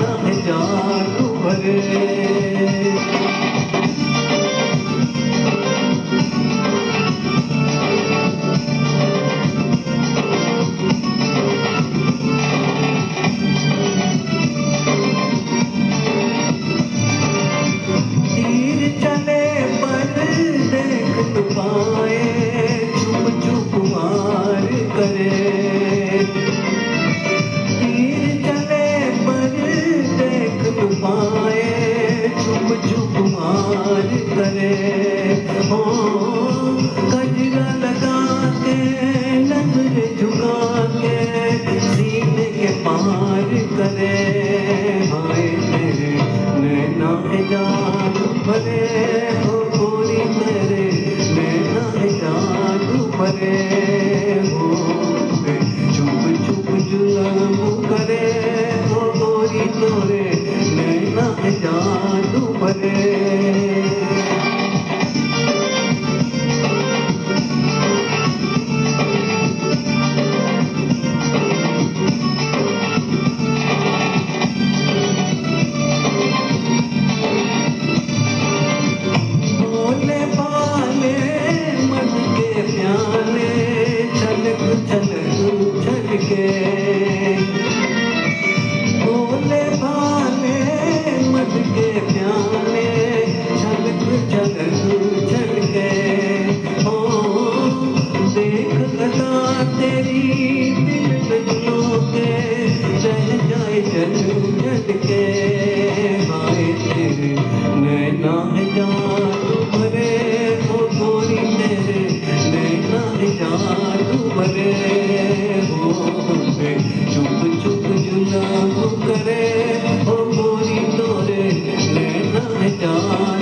नैना है जादू भरे। तीर चले पर देख तो पाए, चुप चुप मार करे। तीर चले पर देख तो पाए, चुप चुप मार करे। हो गजरा लगा के नजर झुका के सीने के पार करे। हाय तेरे नैना है जादू भरे, हो गोरी तेरे नैना है जादू भरे। हो चुप चुप जुल्म करे, हो गोरी तोरे नैना है जादू भरे। भोले भाले मन के प्याले छलक छलक छलके। भोले भाले मन के प्याले छलक छलक छलके। हो देख अदा तेरी दिल लगलों के रह जाए जल जल के। हाय तेरे नैना है जादू भरे, हो गोरी तेरे नैना है जादू भरे। हो चुप चुप जुल्म करे, हो गोरी तोरे नैना है जादू